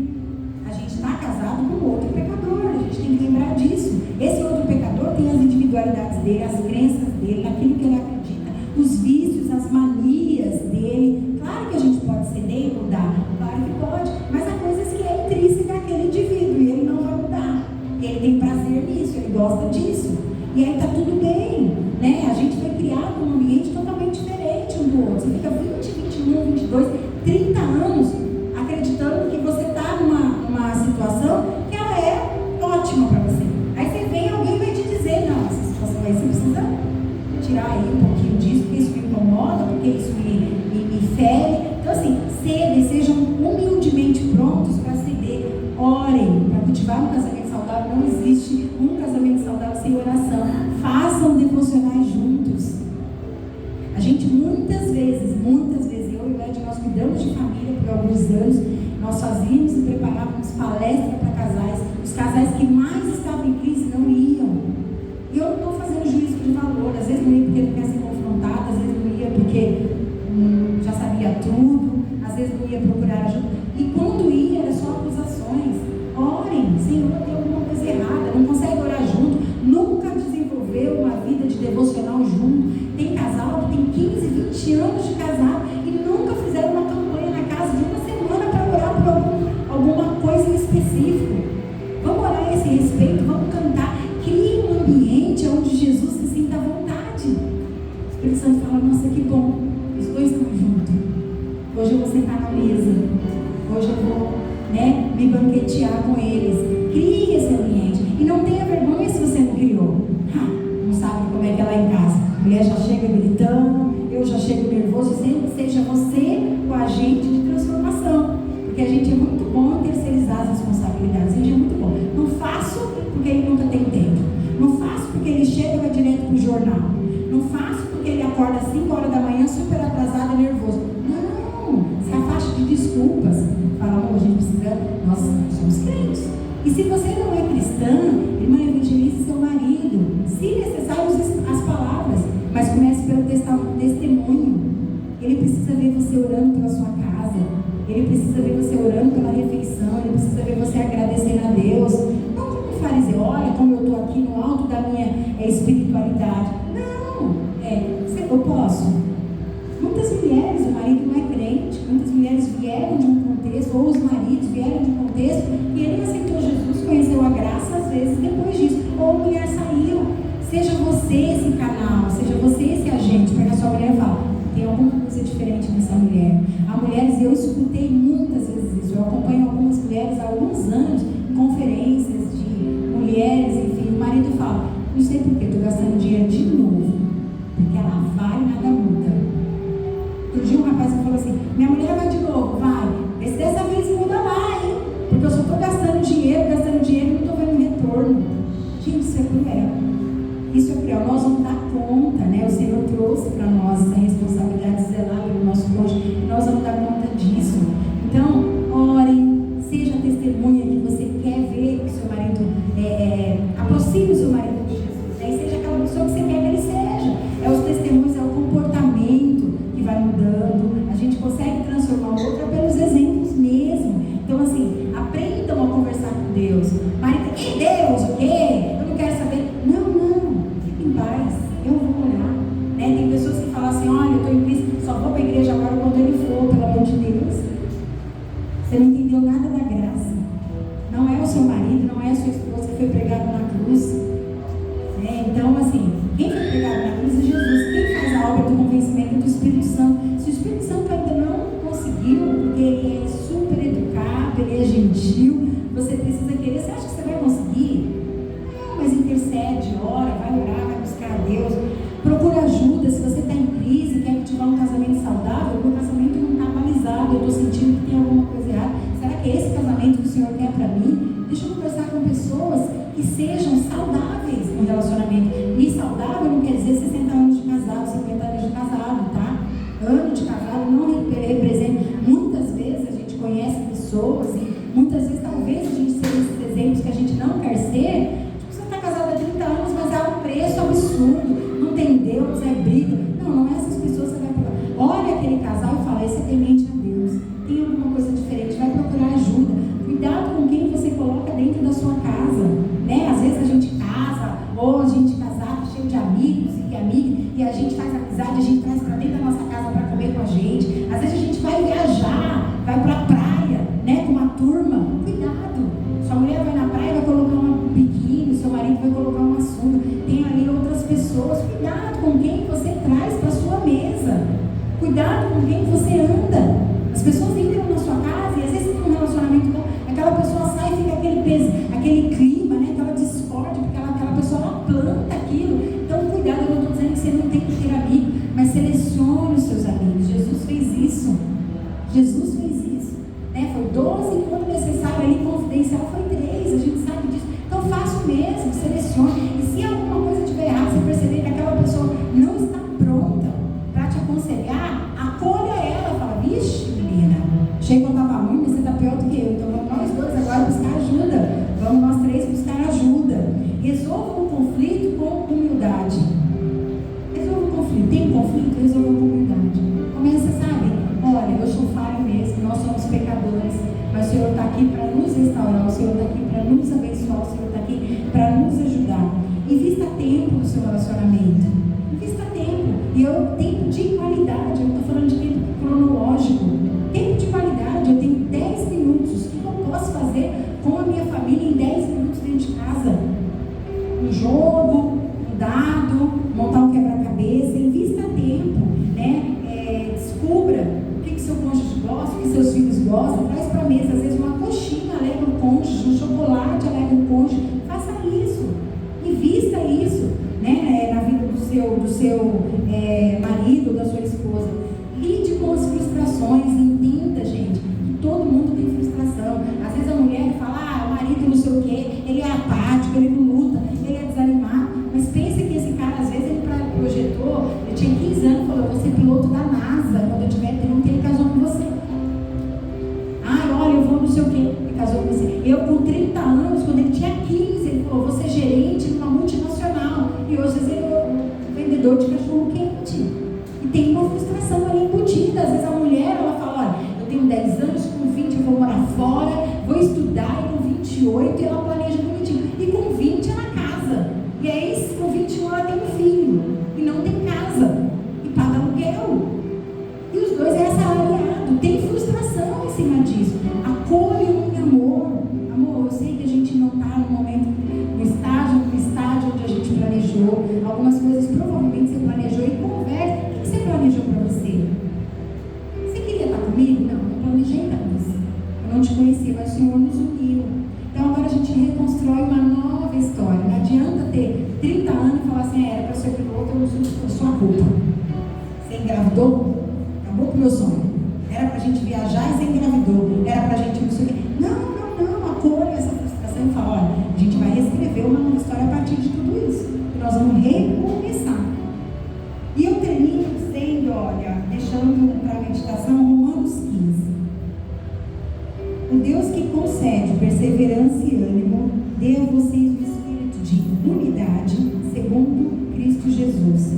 A gente está casado com outro pecador, a gente tem que lembrar disso. Esse outro pecador tem as individualidades dele, as crenças dele, aquilo que ele acredita, os vícios, as manias dele. Claro que a gente pode ceder e mudar, claro que pode, mas há coisas que é intrínseca àquele indivíduo e ele não vai mudar. E ele tem prazer nisso, ele gosta disso. E aí está tudo bem, né? A gente foi criado num ambiente totalmente diferente um do outro. Você fica 20, 21, 22, 30 anos acreditando que você está numa situação que ela é ótima para você. Aí você vem, alguém vai te dizer: não, essa situação aí você precisa tirar aí um pouquinho disso, porque isso me incomoda, porque isso me fere. Então, assim, cedem, sejam humildemente prontos para ceder. Orem para cultivar um casamento saudável. Não existe um casamento saudável sem oração. Façam devocionais juntos. A gente muitas vezes, eu e o Ed, nós cuidamos de família por alguns anos. Nós fazíamos e preparávamos palestras para casais. Os casais que mais estavam em crise não iam. E eu não estou fazendo valor. Às vezes não ia porque não quer ser confrontado, às vezes não ia porque já sabia tudo, às vezes não ia procurar ajuda. E quando ia, era só acusações. Orem, Senhor, tem alguma coisa errada, não consegue orar junto, nunca desenvolveu uma vida de devocional junto. Tem casal que tem 15, 20 anos de casado e nunca fizeram uma campanha na casa de uma semana para orar por alguma coisa em específico. Vamos orar a esse respeito, vamos cantar. Crie um ambiente onde Jesus se sinta à vontade. O Espírito Santo fala, nossa, que bom, os dois estão juntos. Hoje eu vou sentar na mesa, hoje eu vou me banquetear com eles. Crie esse ambiente. E não tenha vergonha se você não criou. Não sabe como é que é lá em casa. A mulher já chega gritando, eu já chego nervoso. Sempre seja você o agente de transformação. Porque a gente é muito bom em terceirizar as responsabilidades. A gente é muito bom. Não faço porque ele nunca tem tempo. Não faço porque ele chega e vai direto para o jornal. Não faço porque ele acorda às 5 horas da manhã super atrasado e nervoso. Não, se afaste de desculpas. Fala, amor, a gente precisa, nós somos crentes. E se você não é cristã, irmã, evangelize seu marido. Se necessário, use as palavras, mas comece pelo testemunho. Ele precisa ver você orando pela sua casa. Ele precisa ver você orando pela refeição. Ele precisa ver você agradecendo a Deus. Não como fariseu, olha como eu estou aqui no alto da minha espiritualidade. Não, eu posso. Muitas mulheres, o marido não é crente, muitas mulheres vieram de um contexto, ou os maridos vieram de um contexto, e ele aceitou Jesus, conheceu a graça, às vezes, depois disso, ou a mulher saiu. Seja você esse canal, seja você esse agente, para que a sua mulher fale, tem alguma coisa diferente nessa mulher. Há mulheres, eu escutei muitas vezes isso, eu acompanho algumas mulheres há alguns anos, em conferências de mulheres, enfim, o marido fala, não sei por que, estou gastando dinheiro de novo, porque ela vai e nada muda. Outro dia um rapaz falou assim, minha mulher vai de novo, vai, vê se dessa vez muda lá, hein? Porque eu só estou gastando dinheiro e não estou vendo retorno. Gente, isso é cruel. Isso é cruel. Nós vamos dar conta, né? O Senhor trouxe para nós essa responsabilidade de zelar pelo nosso cônjuge, e nós vamos dar conta disso. Então, orem, seja testemunha que você quer ver que o seu marido, aproxime o seu marido de Jesus, né? E seja aquela pessoa que você quer que ele seja. É os testemunhos, é o comportamento que vai mudando. A gente consegue transformar o outro pelos exemplos mesmo. Então, assim, aprendam a conversar com Deus. Marido, e Deus, o quê? Eu não quero saber. Não, fique em paz. Eu vou orar. Né? Tem pessoas que falam assim, olha, eu estou em Cristo, só vou para a igreja agora quando ele for, pelo amor de Deus. Você não entendeu nada da graça. Não é o seu marido, não é a sua esposa que foi pregado na cruz. Então, assim, quem foi pregado na cruz é Jesus. Quem faz a obra do convencimento do Espírito Santo. Se o Espírito Santo ainda não conseguiu, porque ele é super educado, ele é gentil, você precisa querer. Você acha que você vai conseguir? Não, mas intercede, ora, vai orar, vai buscar a Deus. Procura ajuda. Se você está em crise, quer cultivar um casamento saudável, o casamento não está balizado, eu estou sentindo que tem alguma coisa errada. Será que é esse casamento que o Senhor quer para mim? Deixa eu conversar com pessoas que sejam saudáveis no relacionamento. E saudável não quer dizer 60 anos de casado, 50 anos de casado, tá? Ano de casado não representa. Muitas vezes a gente conhece pessoas e muitas vezes talvez a gente seja esses exemplos que a gente não quer ser. Tipo, você está casado há 30 anos, mas é um preço absurdo. Não tem Deus, é briga. Não é essas pessoas que você vai procurar. Olha aquele casal e fala, esse é temente a Deus. Tem alguma coisa diferente, vai procurar ajuda. Cuidado com quem você coloca dentro da sua casa, né? Às vezes a gente casa, ou a gente casado, cheio de amigos e amigas, e a gente faz amizade, a gente traz para dentro da nossa casa para comer com a gente. Às vezes a gente vai viajar, vai para a praia, né? Com uma turma. Cuidado. Sua mulher vai na praia, vai colocar um biquíni, seu marido vai colocar uma sunga. Tem ali outras pessoas. Cuidado com quem você traz para sua mesa. Cuidado com quem você anda. As pessoas entram na sua casa e às vezes tem um relacionamento bom, aquela pessoa sai e fica aquele peso, aquele clima, né? Aquela discórdia, porque aquela pessoa ela planta aquilo. Então cuidado, eu não estou dizendo que você não tem que ter amigo, mas selecione os seus amigos. Jesus fez isso. Né? Foi 12 e quando necessário ali, confidencial foi 3, a gente sabe disso. Então faça o mesmo, selecione. E se alguma coisa estiver errada, você perceber que aquela pessoa não está pronta para te aconselhar, acolha ela, fala, vixe, menina, achei que eu estava ruim, mas você está pior do que eu. Então vamos nós dois agora buscar ajuda. Vamos nós 3 buscar ajuda. Resolva o conflito com humildade. tempo no seu relacionamento. Invista tempo. E tempo de qualidade. Eu não estou falando de tempo cronológico. Tempo de qualidade. Eu tenho 10 minutos. O que eu posso fazer com a minha família em 10 minutos dentro de casa? Um jogo, um dado, montar um quebra-cabeça. Invista tempo, né? Descubra o que seu cônjuge gosta, o que seus filhos gostam. Traz para a mesa, às vezes, uma coxinha alegra o cônjuge, um chocolate alegra o cônjuge. Faça isso. Invista isso, né? Na vida do seu marido, da sua esposa. Lide com as frustrações. Entenda, gente, que todo mundo tem frustração. Às vezes a mulher fala, o marido não sei o quê, ele é apático, ele não luta, ele é desanimado. Mas pensa que esse cara, às vezes, ele projetou, ele tinha 15 anos, falou, eu vou ser piloto da NASA, quando eu tiver 30, ele casou com você. Olha, eu vou não sei o quê, ele casou com você. Eu, com 30 anos, quando ele tinha 15, ele falou, vou ser gerente numa multinacional. E hoje, às vezes, ele é um vendedor de cachorro quente. E tem uma frustração ali embutida. Às vezes a mulher, ela fala, olha, eu tenho 10 anos, com 20 eu vou morar fora, vou estudar, e com 28 ela planeja bonitinho. E com 20 ela casa. E aí, com 21 ela tem um filho. E não tem casa. E paga aluguel. E os dois é assalariado. Tem frustração em cima disso. Acolha em amor. Amor, eu sei que a gente não está no momento, no estágio onde a gente planejou. Algumas coisas provavelmente você planejou e conversa. O que você planejou para você? Você queria estar comigo? Não, não planejei nada disso. Eu não te conhecia, mas o Senhor nos uniu. Então agora a gente reconstrói uma nova história. Não adianta ter 30 anos e falar assim, era para ser piloto, eu não sou sua culpa. Você engravidou? Acabou com o meu sonho. Era para a gente viajar e você engravidou. Era para a gente não sei o quê. Não. Acolha essa frustração e fala, olha, a gente vai reescrever uma nova história a partir de tudo isso. E nós vamos recomeçar. E eu termino dizendo, olha, deixando para a meditação Romanos 15. O Deus que concede perseverança e ânimo, dê a vocês o espírito de unidade, segundo Cristo Jesus,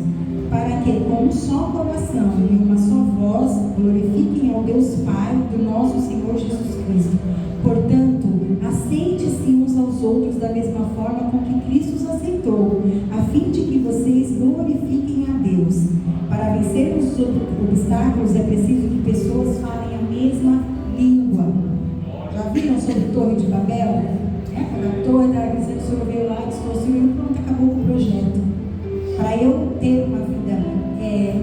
para que com um só coração e uma só voz glorifiquem ao Deus Pai do nosso Senhor Jesus Cristo. Portanto, aceite-se uns aos outros da mesma forma com que Cristo os aceitou, a fim de que vocês glorifiquem a Deus. Para vencermos os obstáculos é preciso que pessoas falem a mesma língua. Já viram sobre a Torre de Babel? Quando a Torre da Igreja do Senhor veio lá e desconstruiu, pronto, acabou com o projeto. Para eu ter uma vida,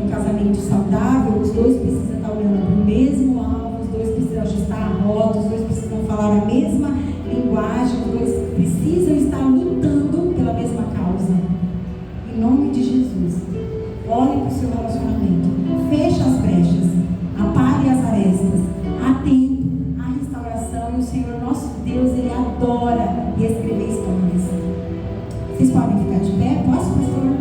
um casamento saudável, os dois precisam estar olhando para o mesmo alvo, os dois precisam ajustar a rota, os dois precisam falar a mesma linguagem, os dois precisam estar lutando pela mesma causa. Em nome de Jesus, olhe para o seu relacionamento, feche as brechas, apare as arestas, há tempo, há restauração, e o Senhor nosso Deus, Ele adora reescrever histórias. Vocês podem ficar de pé? Posso, pastor?